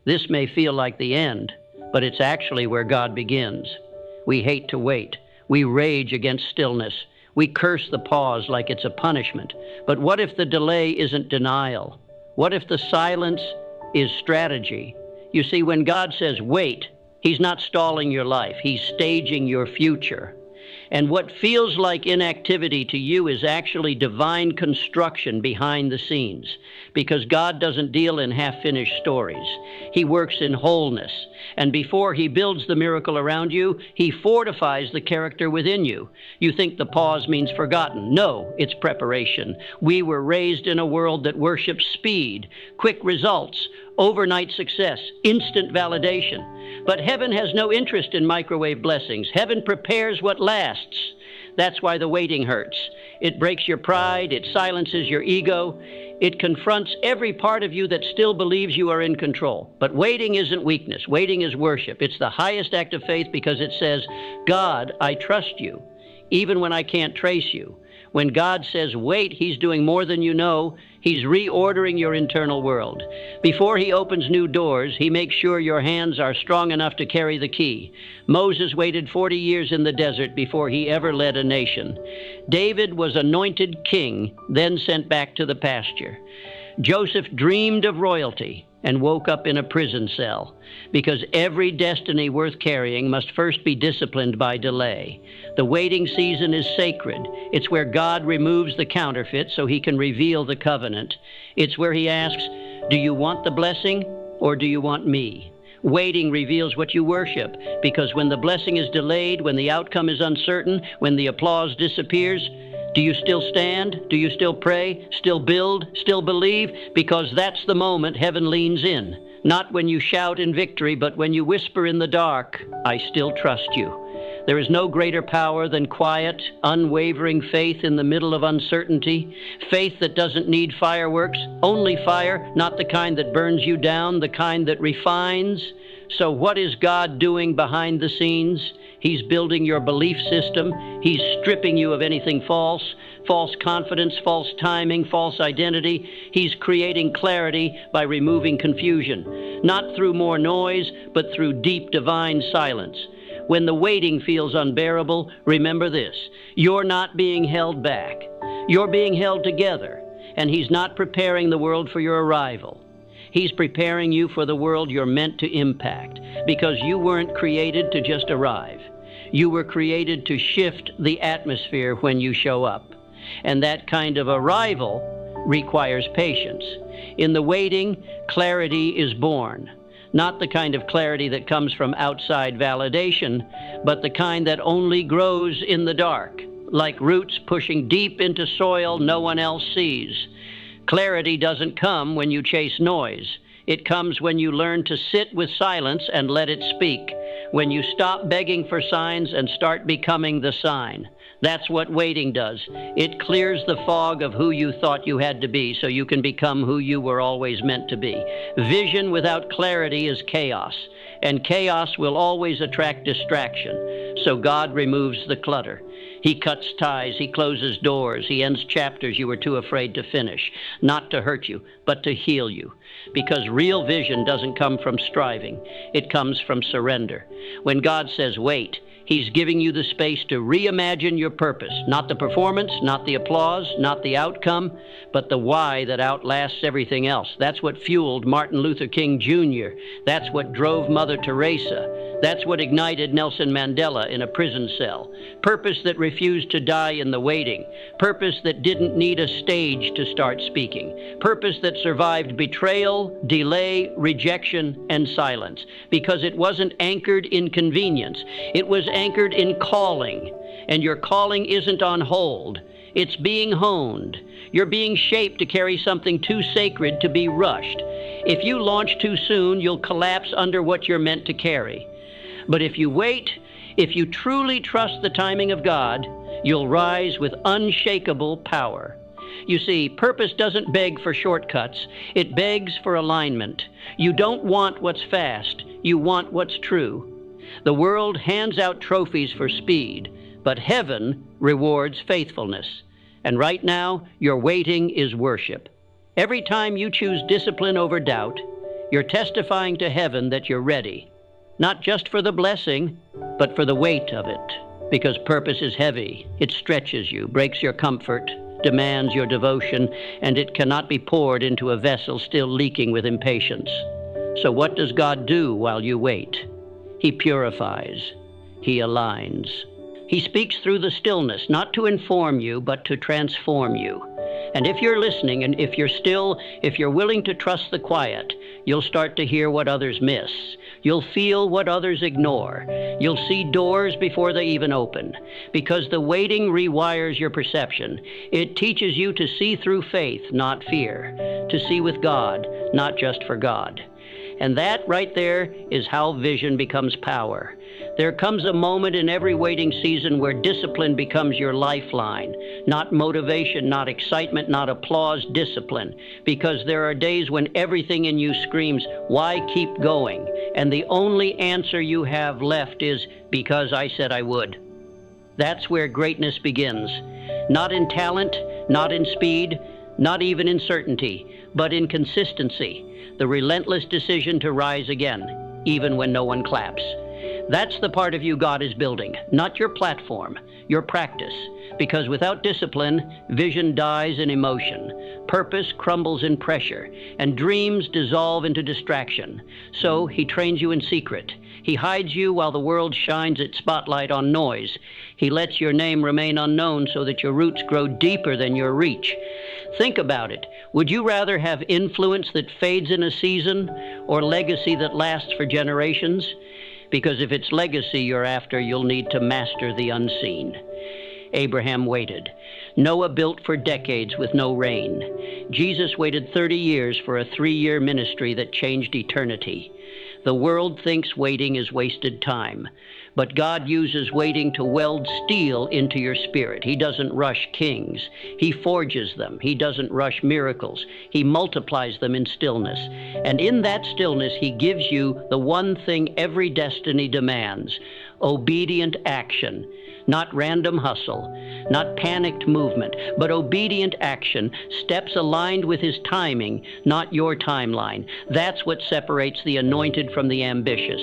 This may feel like the end, but it's actually where God begins. We hate to wait. We rage against stillness. We curse the pause like it's a punishment. But what if the delay isn't denial? What if the silence is strategy? You see, when God says wait, He's not stalling your life. He's staging your future. And what feels like inactivity to you is actually divine construction behind the scenes, because God doesn't deal in half-finished stories. He works in wholeness. And before He builds the miracle around you, He fortifies the character within you. You think the pause means forgotten. No, it's preparation. We were raised in a world that worships speed, quick results, overnight success, instant validation. But heaven has no interest in microwave blessings. Heaven prepares what lasts. That's why the waiting hurts. It breaks your pride. It silences your ego. It confronts every part of you that still believes you are in control. But waiting isn't weakness. Waiting is worship. It's the highest act of faith because it says, God, I trust you, even when I can't trace you. When God says wait, He's doing more than you know. He's reordering your internal world. Before He opens new doors, He makes sure your hands are strong enough to carry the key. Moses waited 40 years in the desert before he ever led a nation. David was anointed king, then sent back to the pasture. Joseph dreamed of royalty and woke up in a prison cell, because every destiny worth carrying must first be disciplined by delay. The waiting season is sacred. It's where God removes the counterfeit so He can reveal the covenant. It's where He asks, do you want the blessing or do you want me? Waiting reveals what you worship, because when the blessing is delayed, when the outcome is uncertain, when the applause disappears, do you still stand? Do you still pray? Still build? Still believe? Because that's the moment heaven leans in. Not when you shout in victory, but when you whisper in the dark, I still trust you. There is no greater power than quiet, unwavering faith in the middle of uncertainty. Faith that doesn't need fireworks, only fire, not the kind that burns you down, the kind that refines. So what is God doing behind the scenes? He's building your belief system. He's stripping you of anything false, false confidence, false timing, false identity. He's creating clarity by removing confusion, not through more noise, but through deep divine silence. When the waiting feels unbearable, remember this: you're not being held back. You're being held together, and He's not preparing the world for your arrival. He's preparing you for the world you're meant to impact, because you weren't created to just arrive. You were created to shift the atmosphere when you show up. And that kind of arrival requires patience. In the waiting, clarity is born. Not the kind of clarity that comes from outside validation, but the kind that only grows in the dark, like roots pushing deep into soil no one else sees. Clarity doesn't come when you chase noise. It comes when you learn to sit with silence and let it speak, when you stop begging for signs and start becoming the sign. That's what waiting does. It clears the fog of who you thought you had to be so you can become who you were always meant to be. Vision without clarity is chaos, and chaos will always attract distraction. So God removes the clutter. He cuts ties, He closes doors, He ends chapters you were too afraid to finish, not to hurt you, but to heal you. Because real vision doesn't come from striving, it comes from surrender. When God says wait, He's giving you the space to reimagine your purpose, not the performance, not the applause, not the outcome, but the why that outlasts everything else. That's what fueled Martin Luther King Jr. That's what drove Mother Teresa. That's what ignited Nelson Mandela in a prison cell. Purpose that refused to die in the waiting. Purpose that didn't need a stage to start speaking. Purpose that survived betrayal, delay, rejection, and silence. Because it wasn't anchored in convenience. It was anchored in calling. And your calling isn't on hold. It's being honed. You're being shaped to carry something too sacred to be rushed. If you launch too soon, you'll collapse under what you're meant to carry. But if you wait, if you truly trust the timing of God, you'll rise with unshakable power. You see, purpose doesn't beg for shortcuts. It begs for alignment. You don't want what's fast. You want what's true. The world hands out trophies for speed, but heaven rewards faithfulness. And right now, your waiting is worship. Every time you choose discipline over doubt, You're testifying to heaven that you're ready, not just for the blessing, but for the weight of it. Because purpose is heavy. It stretches you, breaks your comfort, demands your devotion, and it cannot be poured into a vessel still leaking with impatience. So what does God do while you wait? He purifies. He aligns. He speaks through the stillness, not to inform you, but to transform you. And if you're listening, and if you're willing to trust the quiet, you'll start to hear what others miss. You'll feel what others ignore. You'll see doors before they even open. Because the waiting rewires your perception. It teaches you to see through faith, not fear. To see with God, not just for God. And that right there is how vision becomes power. There comes a moment in every waiting season where discipline becomes your lifeline. Not motivation, not excitement, not applause, discipline. Because there are days when everything in you screams, why keep going? And the only answer you have left is, because I said I would. That's where greatness begins. Not in talent, not in speed, not even in certainty, but in consistency. The relentless decision to rise again, even when no one claps. That's the part of you God is building, not your platform, your practice. Because without discipline, vision dies in emotion, purpose crumbles in pressure, and dreams dissolve into distraction. So he trains you in secret. He hides you while the world shines its spotlight on noise. He lets your name remain unknown so that your roots grow deeper than your reach. Think about it. Would you rather have influence that fades in a season or legacy that lasts for generations? Because if it's legacy you're after, you'll need to master the unseen. Abraham waited. Noah built for decades with no rain. Jesus waited 30 years for a 3-year ministry that changed eternity. The world thinks waiting is wasted time, but God uses waiting to weld steel into your spirit. He doesn't rush kings. He forges them. He doesn't rush miracles. He multiplies them in stillness. And in that stillness, he gives you the one thing every destiny demands: obedient action. Not random hustle, not panicked movement, but obedient action, steps aligned with his timing, not your timeline. That's what separates the anointed from the ambitious.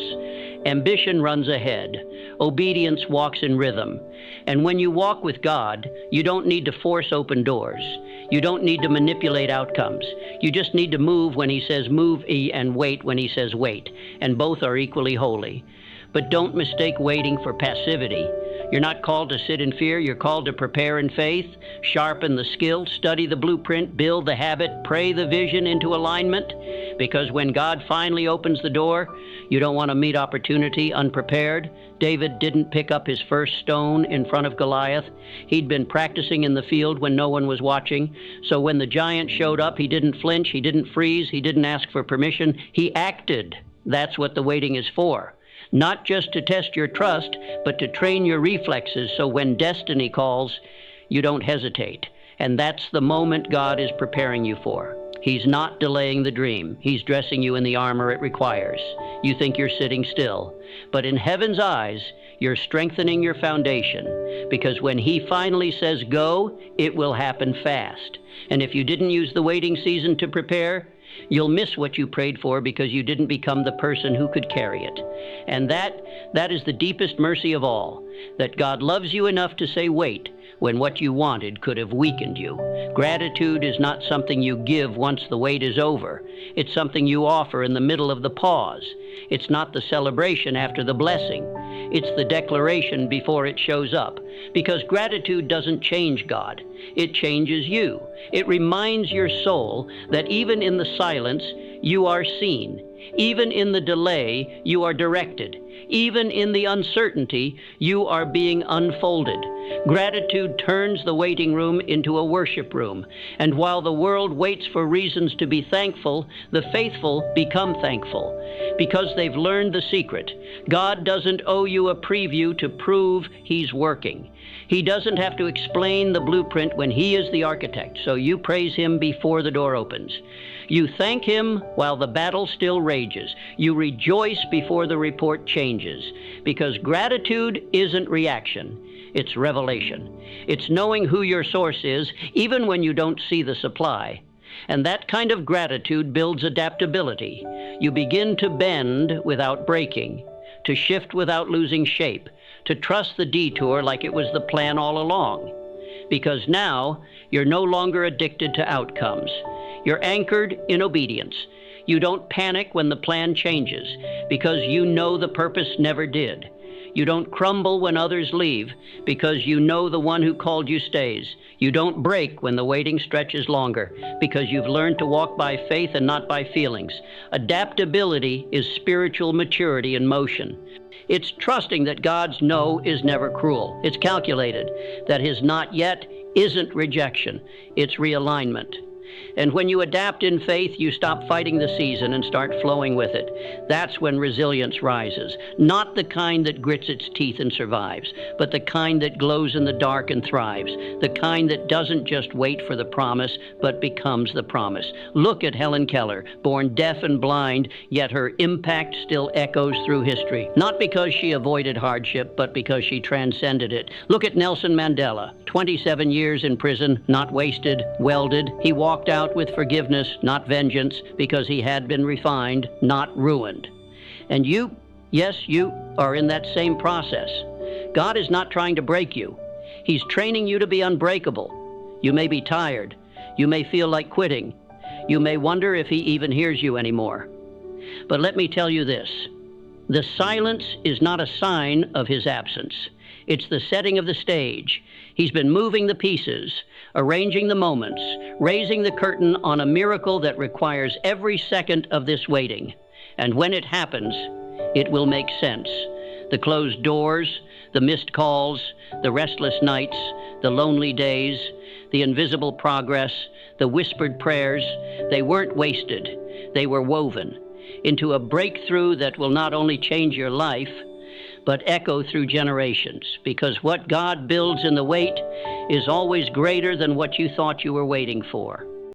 Ambition runs ahead. Obedience walks in rhythm. And when you walk with God, you don't need to force open doors. You don't need to manipulate outcomes. You just need to move when he says move and wait when he says wait. And both are equally holy. But don't mistake waiting for passivity. You're not called to sit in fear. You're called to prepare in faith, sharpen the skill, study the blueprint, build the habit, pray the vision into alignment. Because when God finally opens the door, you don't want to meet opportunity unprepared. David didn't pick up his first stone in front of Goliath. He'd been practicing in the field when no one was watching. So when the giant showed up, he didn't flinch, he didn't freeze, he didn't ask for permission. He acted. That's what the waiting is for. Not just to test your trust, but to train your reflexes so when destiny calls, you don't hesitate. And that's the moment God is preparing you for. He's not delaying the dream. He's dressing you in the armor it requires. You think you're sitting still. But in heaven's eyes, you're strengthening your foundation. Because when he finally says go, it will happen fast. And if you didn't use the waiting season to prepare, you'll miss what you prayed for because you didn't become the person who could carry it. And that is the deepest mercy of all, that God loves you enough to say wait when what you wanted could have weakened you. Gratitude is not something you give once the wait is over. It's something you offer in the middle of the pause. It's not the celebration after the blessing. It's the declaration before it shows up. Because gratitude doesn't change God. It changes you. It reminds your soul that even in the silence, you are seen. Even in the delay, you are directed. Even in the uncertainty, you are being unfolded. Gratitude turns the waiting room into a worship room. And while the world waits for reasons to be thankful, the faithful become thankful because they've learned the secret. God doesn't owe you a preview to prove he's working. He doesn't have to explain the blueprint when he is the architect, so you praise him before the door opens. You thank him while the battle still rages. You rejoice before the report changes, because gratitude isn't reaction. It's revelation. It's knowing who your source is, even when you don't see the supply. And that kind of gratitude builds adaptability. You begin to bend without breaking, to shift without losing shape, to trust the detour like it was the plan all along. Because now you're no longer addicted to outcomes. You're anchored in obedience. You don't panic when the plan changes because you know the purpose never did. You don't crumble when others leave because you know the one who called you stays. You don't break when the waiting stretches longer because you've learned to walk by faith and not by feelings. Adaptability is spiritual maturity in motion. It's trusting that God's no is never cruel. It's calculated, that his not yet isn't rejection. It's realignment. And when you adapt in faith, you stop fighting the season and start flowing with it. That's when resilience rises. Not the kind that grits its teeth and survives, but the kind that glows in the dark and thrives. The kind that doesn't just wait for the promise, but becomes the promise. Look at Helen Keller, born deaf and blind, yet her impact still echoes through history. Not because she avoided hardship, but because she transcended it. Look at Nelson Mandela, 27 years in prison, not wasted, welded. He walked out with forgiveness, not vengeance, because he had been refined, not ruined. And you, yes, you are in that same process. God is not trying to break you. He's training you to be unbreakable. You may be tired. You may feel like quitting. You may wonder if he even hears you anymore. But let me tell you this. The silence is not a sign of his absence. It's the setting of the stage. He's been moving the pieces, arranging the moments, raising the curtain on a miracle that requires every second of this waiting. And when it happens, it will make sense. The closed doors, the missed calls, the restless nights, the lonely days, the invisible progress, the whispered prayers, they weren't wasted. They were woven into a breakthrough that will not only change your life, but echo through generations, because what God builds in the wait is always greater than what you thought you were waiting for.